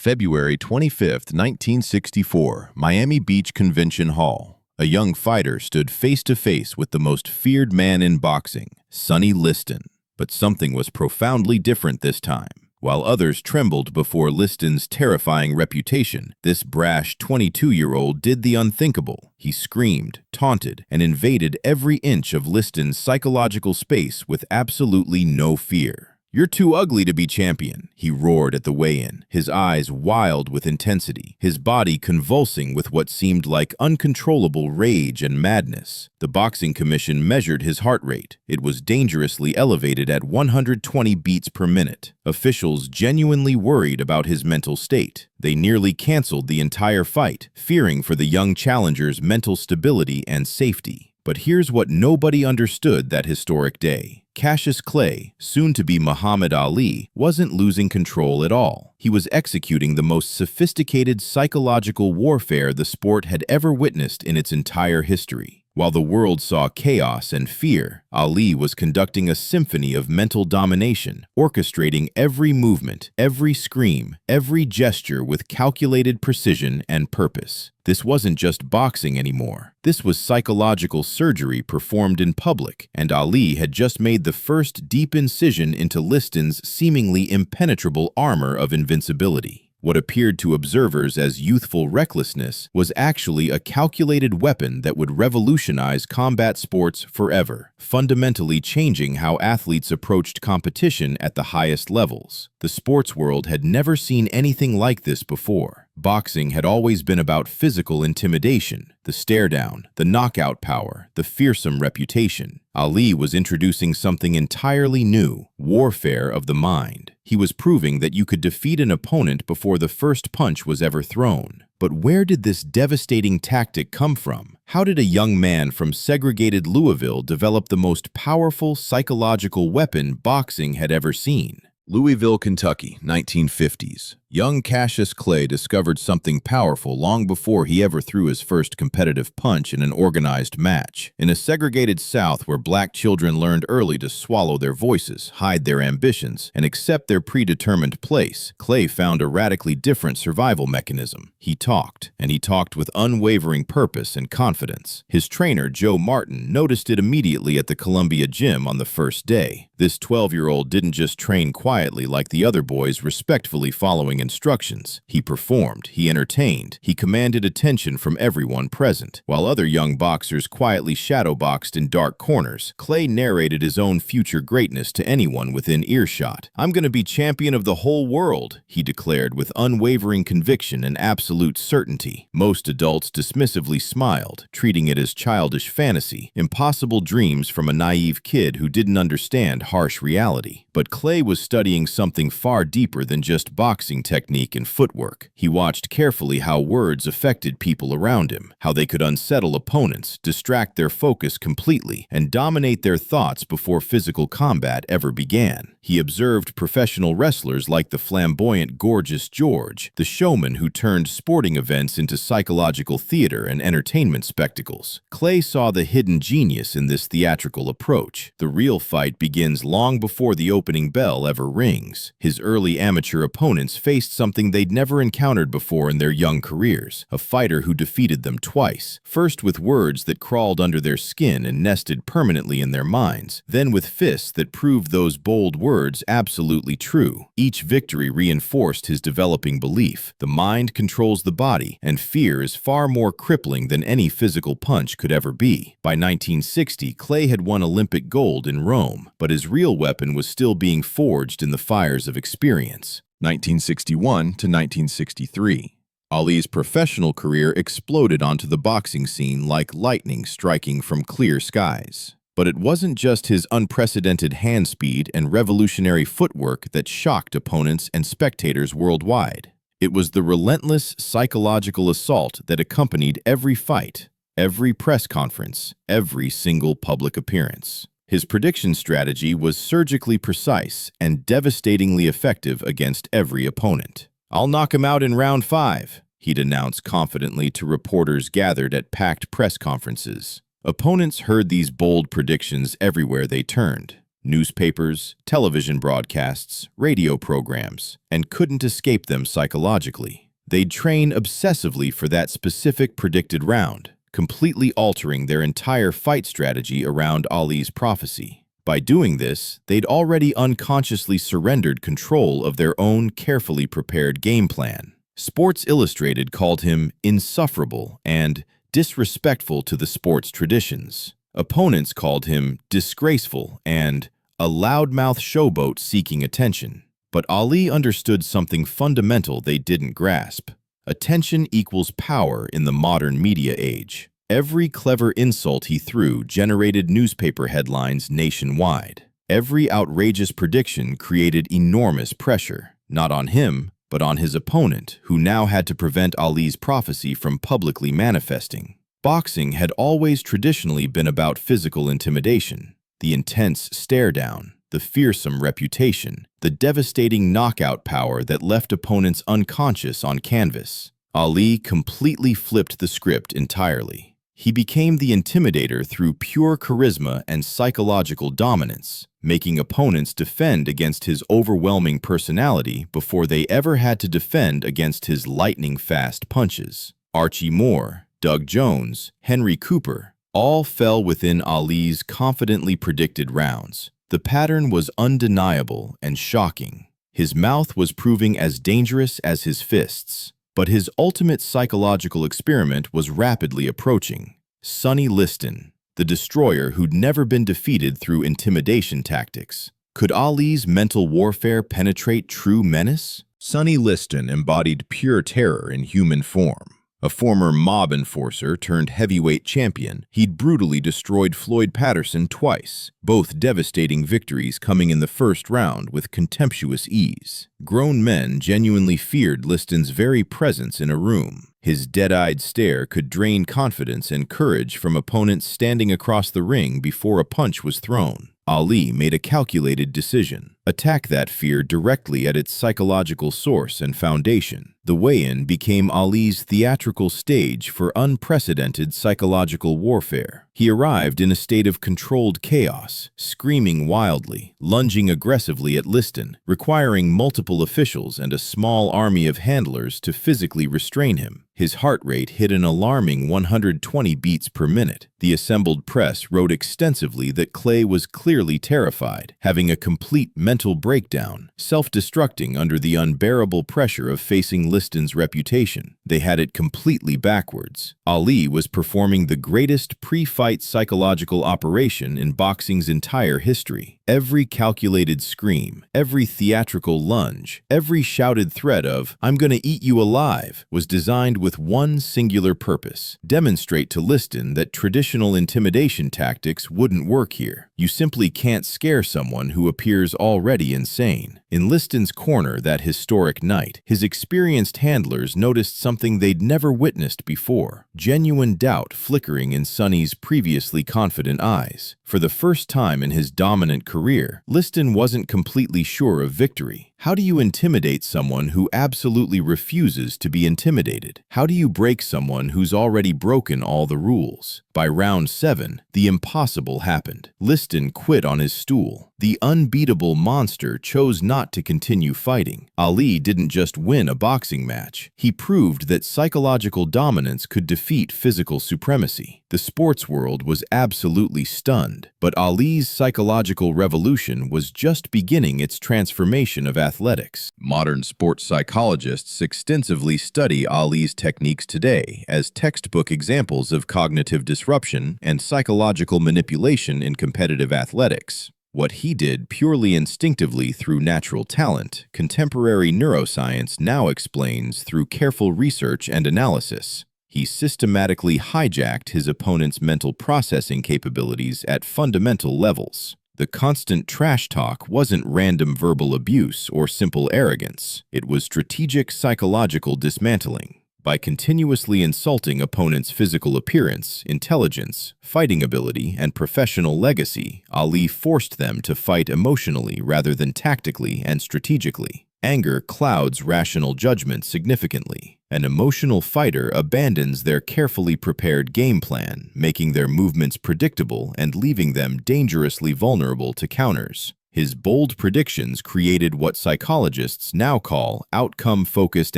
February 25, 1964, Miami Beach Convention Hall. A young fighter stood face to face with the most feared man in boxing, Sonny Liston. But something was profoundly different this time. While others trembled before Liston's terrifying reputation, this brash 22-year-old did the unthinkable. He screamed, taunted, and invaded every inch of Liston's psychological space with absolutely no fear. "You're too ugly to be champion," he roared at the weigh-in, his eyes wild with intensity, his body convulsing with what seemed like uncontrollable rage and madness. The boxing commission measured his heart rate. It was dangerously elevated at 120 beats per minute. Officials genuinely worried about his mental state. They nearly canceled the entire fight, fearing for the young challenger's mental stability and safety. But here's what nobody understood that historic day. Cassius Clay, soon to be Muhammad Ali, wasn't losing control at all. He was executing the most sophisticated psychological warfare the sport had ever witnessed in its entire history. While the world saw chaos and fear, Ali was conducting a symphony of mental domination, orchestrating every movement, every scream, every gesture with calculated precision and purpose. This wasn't just boxing anymore. This was psychological surgery performed in public, and Ali had just made the first deep incision into Liston's seemingly impenetrable armor of invincibility. What appeared to observers as youthful recklessness was actually a calculated weapon that would revolutionize combat sports forever, fundamentally changing how athletes approached competition at the highest levels. The sports world had never seen anything like this before. Boxing had always been about physical intimidation, the stare-down, the knockout power, the fearsome reputation. Ali was introducing something entirely new, warfare of the mind. He was proving that you could defeat an opponent before the first punch was ever thrown. But where did this devastating tactic come from? How did a young man from segregated Louisville develop the most powerful psychological weapon boxing had ever seen? Louisville, Kentucky, 1950s. Young Cassius Clay discovered something powerful long before he ever threw his first competitive punch in an organized match. In a segregated South where black children learned early to swallow their voices, hide their ambitions, and accept their predetermined place, Clay found a radically different survival mechanism. He talked, and he talked with unwavering purpose and confidence. His trainer, Joe Martin, noticed it immediately at the Columbia gym on the first day. This 12-year-old didn't just train quietly like the other boys, respectfully following instructions. He performed, he entertained, he commanded attention from everyone present. While other young boxers quietly shadowboxed in dark corners, Clay narrated his own future greatness to anyone within earshot. "I'm going to be champion of the whole world," he declared with unwavering conviction and absolute certainty. Most adults dismissively smiled, treating it as childish fantasy, impossible dreams from a naive kid who didn't understand harsh reality. But Clay was studying something far deeper than just boxing technique and footwork. He watched carefully how words affected people around him, how they could unsettle opponents, distract their focus completely, and dominate their thoughts before physical combat ever began. He observed professional wrestlers like the flamboyant Gorgeous George, the showman who turned sporting events into psychological theater and entertainment spectacles. Clay saw the hidden genius in this theatrical approach. The real fight begins long before the opening bell ever rings. His early amateur opponents faced something they'd never encountered before in their young careers, a fighter who defeated them twice, first with words that crawled under their skin and nested permanently in their minds, then with fists that proved those bold words absolutely true. Each victory reinforced his developing belief: the mind controls the body, and fear is far more crippling than any physical punch could ever be. By 1960, Clay had won Olympic gold in Rome, but his real weapon was still being forged in the fires of experience. 1961 to 1963. Ali's professional career exploded onto the boxing scene like lightning striking from clear skies. But it wasn't just his unprecedented hand speed and revolutionary footwork that shocked opponents and spectators worldwide. It was the relentless psychological assault that accompanied every fight, every press conference, every single public appearance. His prediction strategy was surgically precise and devastatingly effective against every opponent. "I'll knock him out in round 5, he'd announce confidently to reporters gathered at packed press conferences. Opponents heard these bold predictions everywhere they turned. newspapers, television broadcasts, radio programs, and couldn't escape them psychologically. They'd train obsessively for that specific predicted round, completely altering their entire fight strategy around Ali's prophecy. By doing this, they'd already unconsciously surrendered control of their own carefully prepared game plan. Sports Illustrated called him insufferable and disrespectful to the sport's traditions. Opponents called him disgraceful and a loudmouth showboat seeking attention. But Ali understood something fundamental they didn't grasp. Attention equals power in the modern media age. Every clever insult he threw generated newspaper headlines nationwide. Every outrageous prediction created enormous pressure, not on him, but on his opponent, who now had to prevent Ali's prophecy from publicly manifesting. Boxing had always traditionally been about physical intimidation, the intense stare-down, the fearsome reputation, the devastating knockout power that left opponents unconscious on canvas. Ali completely flipped the script entirely. He became the intimidator through pure charisma and psychological dominance, making opponents defend against his overwhelming personality before they ever had to defend against his lightning-fast punches. Archie Moore, Doug Jones, Henry Cooper, all fell within Ali's confidently predicted rounds. The pattern was undeniable and shocking. His mouth was proving as dangerous as his fists. But his ultimate psychological experiment was rapidly approaching. Sonny Liston, the destroyer who'd never been defeated through intimidation tactics. Could Ali's mental warfare penetrate true menace? Sonny Liston embodied pure terror in human form. A former mob enforcer turned heavyweight champion, he'd brutally destroyed Floyd Patterson twice, both devastating victories coming in the first round with contemptuous ease. Grown men genuinely feared Liston's very presence in a room. His dead-eyed stare could drain confidence and courage from opponents standing across the ring before a punch was thrown. Ali made a calculated decision. Attack that fear directly at its psychological source and foundation. The weigh-in became Ali's theatrical stage for unprecedented psychological warfare. He arrived in a state of controlled chaos, screaming wildly, lunging aggressively at Liston, requiring multiple officials and a small army of handlers to physically restrain him. His heart rate hit an alarming 120 beats per minute. The assembled press wrote extensively that Clay was clearly terrified, having a complete mental breakdown, self-destructing under the unbearable pressure of facing Liston's reputation. They had it completely backwards. Ali was performing the greatest pre-fight psychological operation in boxing's entire history. Every calculated scream, every theatrical lunge, every shouted threat of, "I'm gonna eat you alive," was designed with one singular purpose: demonstrate to Liston that traditional intimidation tactics wouldn't work here. You simply can't scare someone who appears already insane. In Liston's corner that historic night, his experienced handlers noticed something they'd never witnessed before: genuine doubt flickering in Sonny's previously confident eyes. For the first time in his dominant career, Liston wasn't completely sure of victory. How do you intimidate someone who absolutely refuses to be intimidated? How do you break someone who's already broken all the rules? By round 7, the impossible happened. Liston quit on his stool. The unbeatable monster chose not to continue fighting. Ali didn't just win a boxing match. He proved that psychological dominance could defeat physical supremacy. The sports world was absolutely stunned, but Ali's psychological revolution was just beginning its transformation of athletics. Modern sports psychologists extensively study Ali's techniques today as textbook examples of cognitive disruption and psychological manipulation in competitive athletics. What he did purely instinctively through natural talent, contemporary neuroscience now explains through careful research and analysis. He systematically hijacked his opponent's mental processing capabilities at fundamental levels. The constant trash talk wasn't random verbal abuse or simple arrogance. It was strategic psychological dismantling. By continuously insulting opponents' physical appearance, intelligence, fighting ability, and professional legacy, Ali forced them to fight emotionally rather than tactically and strategically. Anger clouds rational judgment significantly. An emotional fighter abandons their carefully prepared game plan, making their movements predictable and leaving them dangerously vulnerable to counters. His bold predictions created what psychologists now call outcome-focused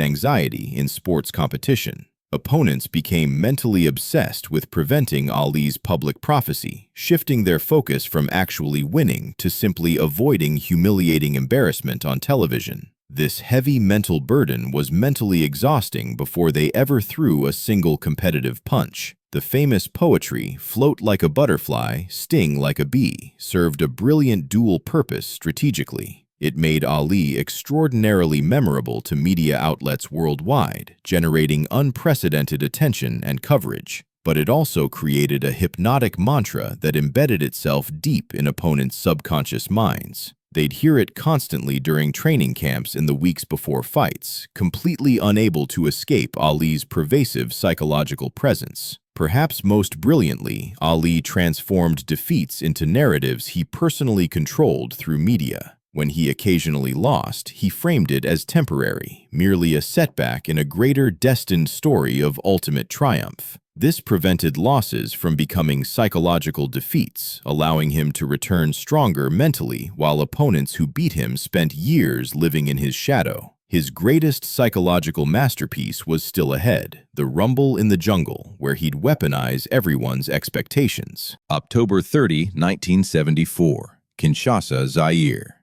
anxiety in sports competition. Opponents became mentally obsessed with preventing Ali's public prophecy, shifting their focus from actually winning to simply avoiding humiliating embarrassment on television. This heavy mental burden was mentally exhausting before they ever threw a single competitive punch. The famous poetry, "Float like a butterfly, sting like a bee," served a brilliant dual purpose strategically. It made Ali extraordinarily memorable to media outlets worldwide, generating unprecedented attention and coverage. But it also created a hypnotic mantra that embedded itself deep in opponents' subconscious minds. They'd hear it constantly during training camps in the weeks before fights, completely unable to escape Ali's pervasive psychological presence. Perhaps most brilliantly, Ali transformed defeats into narratives he personally controlled through media. When he occasionally lost, he framed it as temporary, merely a setback in a greater destined story of ultimate triumph. This prevented losses from becoming psychological defeats, allowing him to return stronger mentally while opponents who beat him spent years living in his shadow. His greatest psychological masterpiece was still ahead, the Rumble in the Jungle, where he'd weaponize everyone's expectations. October 30, 1974, Kinshasa, Zaire.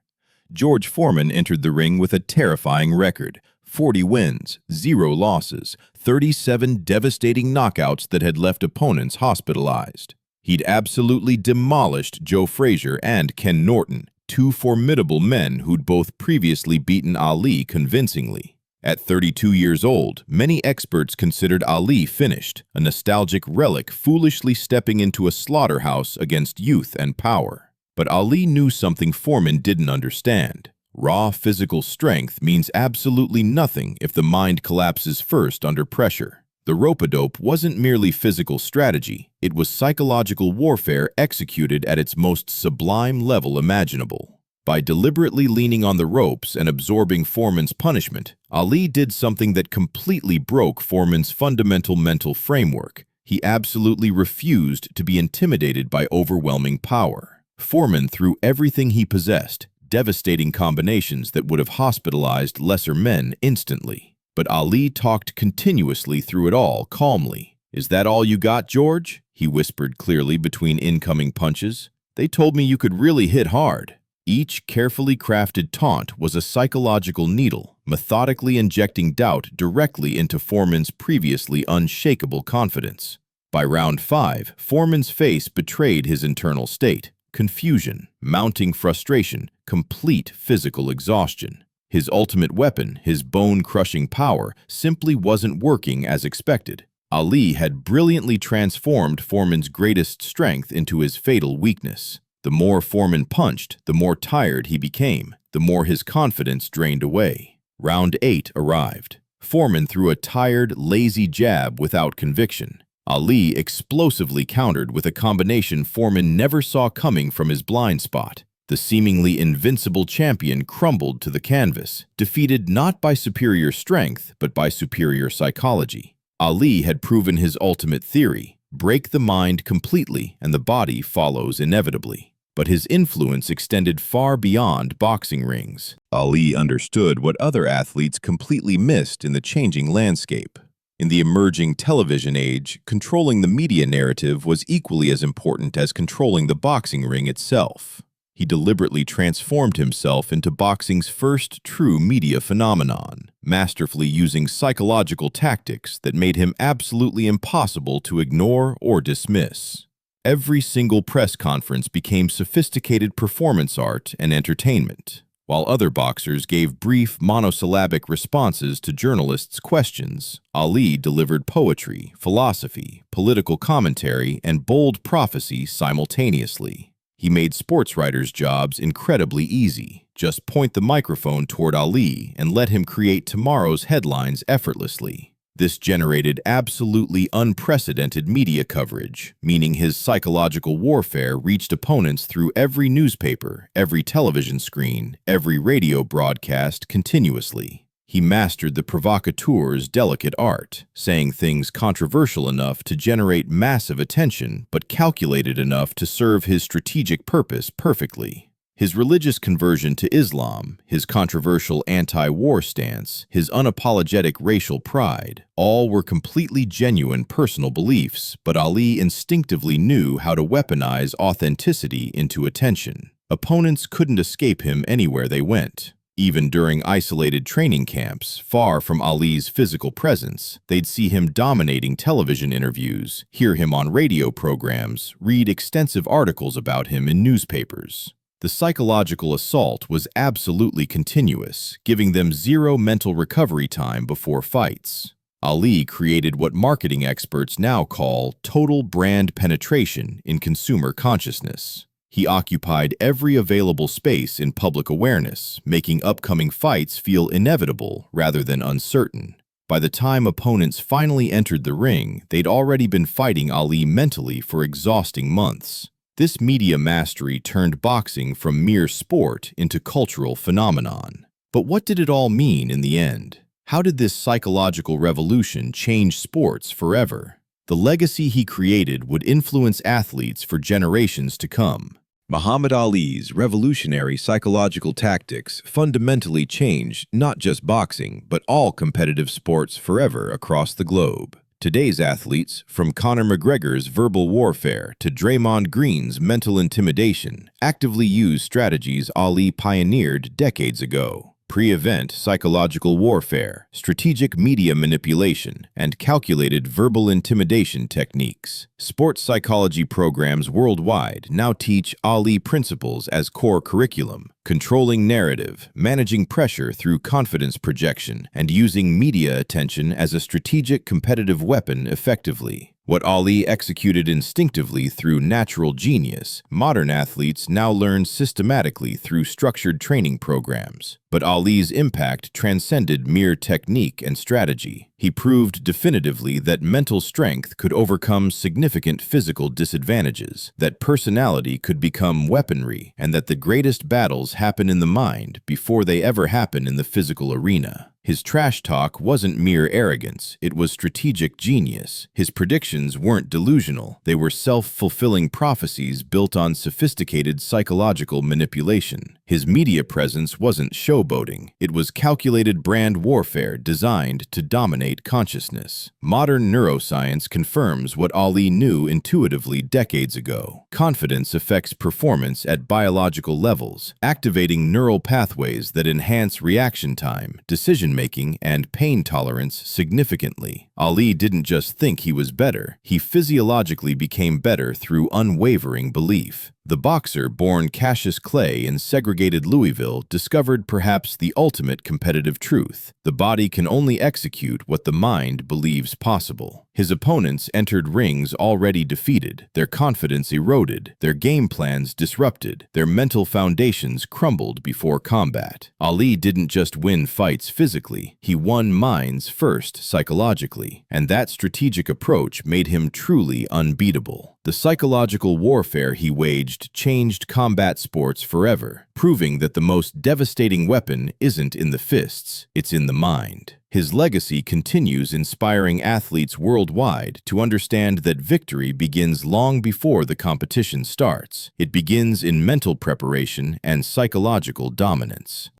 George Foreman entered the ring with a terrifying record: 40 wins, 0 losses, 37 devastating knockouts that had left opponents hospitalized. He'd absolutely demolished Joe Frazier and Ken Norton, two formidable men who'd both previously beaten Ali convincingly. At 32 years old, many experts considered Ali finished, a nostalgic relic foolishly stepping into a slaughterhouse against youth and power. But Ali knew something Foreman didn't understand. Raw physical strength means absolutely nothing if the mind collapses first under pressure. The rope-a-dope wasn't merely physical strategy, it was psychological warfare executed at its most sublime level imaginable. By deliberately leaning on the ropes and absorbing Foreman's punishment, Ali did something that completely broke Foreman's fundamental mental framework. He absolutely refused to be intimidated by overwhelming power. Foreman threw everything he possessed, devastating combinations that would have hospitalized lesser men instantly. But Ali talked continuously through it all, calmly. "Is that all you got, George?" he whispered clearly between incoming punches. "They told me you could really hit hard." Each carefully crafted taunt was a psychological needle, methodically injecting doubt directly into Foreman's previously unshakable confidence. By round 5, Foreman's face betrayed his internal state: confusion, mounting frustration, complete physical exhaustion. His ultimate weapon, his bone-crushing power, simply wasn't working as expected. Ali had brilliantly transformed Foreman's greatest strength into his fatal weakness. The more Foreman punched, the more tired he became, the more his confidence drained away. Round 8 arrived. Foreman threw a tired, lazy jab without conviction. Ali explosively countered with a combination Foreman never saw coming from his blind spot. The seemingly invincible champion crumbled to the canvas, defeated not by superior strength, but by superior psychology. Ali had proven his ultimate theory: break the mind completely and the body follows inevitably. But his influence extended far beyond boxing rings. Ali understood what other athletes completely missed in the changing landscape. In the emerging television age, controlling the media narrative was equally as important as controlling the boxing ring itself. He deliberately transformed himself into boxing's first true media phenomenon, masterfully using psychological tactics that made him absolutely impossible to ignore or dismiss. Every single press conference became sophisticated performance art and entertainment. While other boxers gave brief, monosyllabic responses to journalists' questions, Ali delivered poetry, philosophy, political commentary, and bold prophecy simultaneously. He made sports writers' jobs incredibly easy. Just point the microphone toward Ali and let him create tomorrow's headlines effortlessly. This generated absolutely unprecedented media coverage, meaning his psychological warfare reached opponents through every newspaper, every television screen, every radio broadcast continuously. He mastered the provocateur's delicate art, saying things controversial enough to generate massive attention, but calculated enough to serve his strategic purpose perfectly. His religious conversion to Islam, his controversial anti-war stance, his unapologetic racial pride, all were completely genuine personal beliefs, but Ali instinctively knew how to weaponize authenticity into attention. Opponents couldn't escape him anywhere they went. Even during isolated training camps, far from Ali's physical presence, they'd see him dominating television interviews, hear him on radio programs, read extensive articles about him in newspapers. The psychological assault was absolutely continuous, giving them zero mental recovery time before fights. Ali created what marketing experts now call total brand penetration in consumer consciousness. He occupied every available space in public awareness, making upcoming fights feel inevitable rather than uncertain. By the time opponents finally entered the ring, they'd already been fighting Ali mentally for exhausting months. This media mastery turned boxing from mere sport into cultural phenomenon. But what did it all mean in the end? How did this psychological revolution change sports forever? The legacy he created would influence athletes for generations to come. Muhammad Ali's revolutionary psychological tactics fundamentally changed not just boxing, but all competitive sports forever across the globe. Today's athletes, from Conor McGregor's verbal warfare to Draymond Green's mental intimidation, actively use strategies Ali pioneered decades ago. Pre-event psychological warfare, strategic media manipulation, and calculated verbal intimidation techniques. Sports psychology programs worldwide now teach Ali principles as core curriculum, controlling narrative, managing pressure through confidence projection, and using media attention as a strategic competitive weapon effectively. What Ali executed instinctively through natural genius, modern athletes now learn systematically through structured training programs. But Ali's impact transcended mere technique and strategy. He proved definitively that mental strength could overcome significant physical disadvantages, that personality could become weaponry, and that the greatest battles happen in the mind before they ever happen in the physical arena. His trash talk wasn't mere arrogance, it was strategic genius. His predictions weren't delusional, they were self-fulfilling prophecies built on sophisticated psychological manipulation. His media presence wasn't showboating, it was calculated brand warfare designed to dominate consciousness. Modern neuroscience confirms what Ali knew intuitively decades ago. Confidence affects performance at biological levels, activating neural pathways that enhance reaction time, decision-making, and pain tolerance significantly. Ali didn't just think he was better, he physiologically became better through unwavering belief. The boxer born Cassius Clay in segregated Louisville discovered perhaps the ultimate competitive truth. The body can only execute what the mind believes possible. His opponents entered rings already defeated, their confidence eroded, their game plans disrupted, their mental foundations crumbled before combat. Ali didn't just win fights physically, he won minds first psychologically, and that strategic approach made him truly unbeatable. The psychological warfare he waged changed combat sports forever, proving that the most devastating weapon isn't in the fists, it's in the mind. His legacy continues inspiring athletes worldwide to understand that victory begins long before the competition starts. It begins in mental preparation and psychological dominance.